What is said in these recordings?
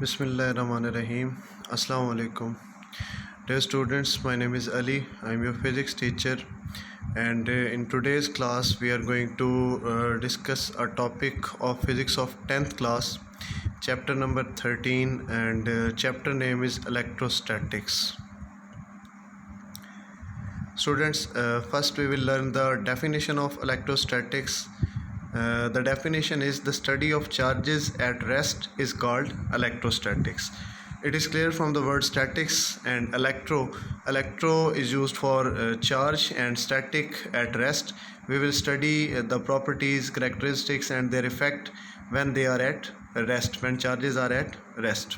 Bismillahirrahmanirrahim. Assalamu alaikum. Dear students, my name is Ali. I am your physics teacher, and in today's class we are going to discuss a topic of physics of 10th class, chapter number 13, and chapter name is electrostatics. Students, first we will learn the definition of electrostatics. The definition is the study of charges at rest is called electrostatics. It is clear from the word statics and electro is used for charge, and static at rest. We will study the properties, characteristics and their effect when they are at rest, when charges are at rest.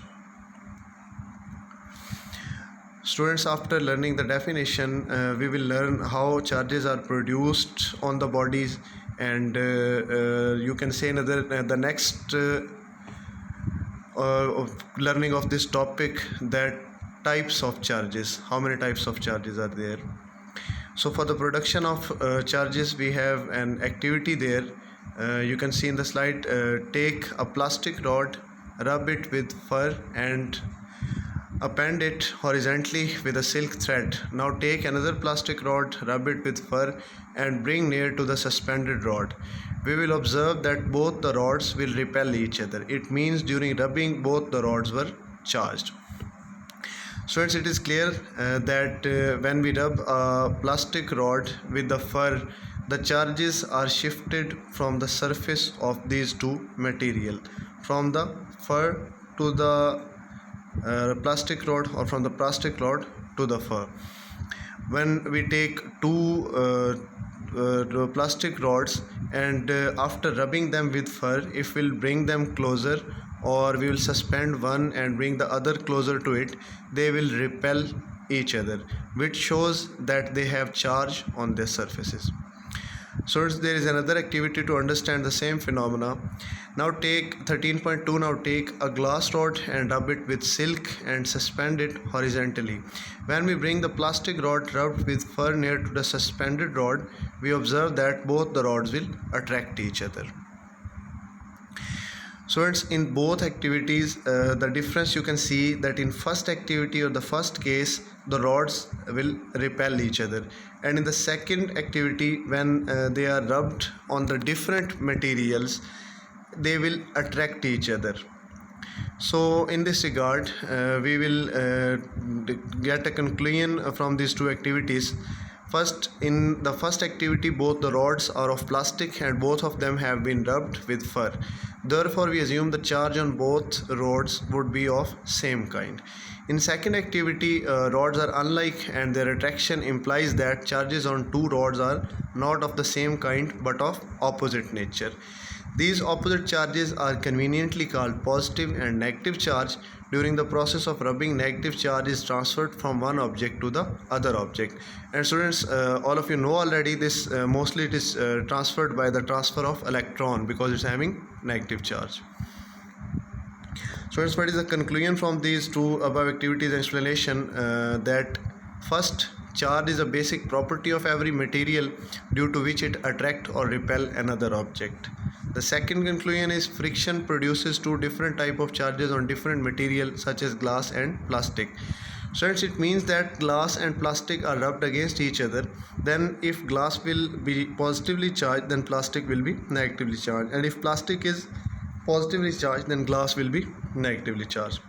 Students, after learning the definition, we will learn how charges are produced on the bodies, and you can say the next learning of this topic, that types of charges, how many types of charges are there. So for the production of charges, we have an activity there. You can see in the slide, take a plastic rod, rub it with fur and append it horizontally with a silk thread. Now take another plastic rod, rub it with fur and bring near to the suspended rod. We will observe that both the rods will repel each other. It means during rubbing both the rods were charged. So it is clear that when we rub a plastic rod with the fur, the charges are shifted from the surface of these two material, from the fur to the plastic rod, or from the plastic rod to the fur. When we take two plastic rods and after rubbing them with fur, if we'll bring them closer, or we will suspend one and bring the other closer to it, they will repel each other, which shows that they have charge on their surfaces. So there is another activity to understand the same phenomena. Now take 13.2. Now take a glass rod and rub it with silk and suspend it horizontally. When we bring the plastic rod rubbed with fur near to the suspended rod, we observe that both the rods will attract each other. So it's in both activities, the difference you can see that in first activity or the first case, the rods will repel each other, and in the second activity, when they are rubbed on the different materials, they will attract each other. So in this regard, we will get a conclusion from these two activities. First, in the first activity, both the rods are of plastic and both of them have been rubbed with fur. Therefore, we assume the charge on both rods would be of same kind. In second activity, rods are unlike and their attraction implies that charges on two rods are not of the same kind but of opposite nature. These opposite charges are conveniently called positive and negative charge. During the process of rubbing, negative charge is transferred from one object to the other object. And students, all of you know already this, mostly it is transferred by the transfer of electron, because it's having negative charge. Students, what is the conclusion from these two above activities and explanation? That first, charge is a basic property of every material due to which it attract or repel another object. The second conclusion is friction produces two different type of charges on different material such as glass and plastic. So it means that glass and plastic are rubbed against each other. Then if glass will be positively charged, then plastic will be negatively charged, and if plastic is positively charged, then glass will be negatively charged.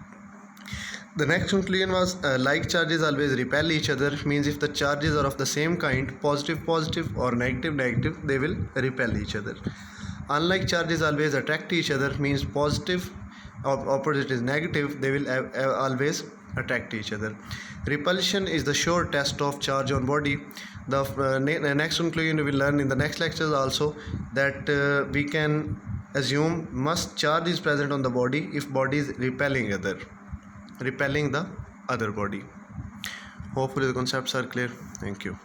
The next conclusion was like charges always repel each other, means if the charges are of the same kind, positive positive or negative negative, they will repel each other. Unlike charges always attract each other, means positive opposite is negative, they will always attract each other. Repulsion is the sure test of charge on body. The next conclusion we will learn in the next lectures also, that we can assume must charge is present on the body if body is repelling the other body. Hopefully the concepts are clear. Thank you.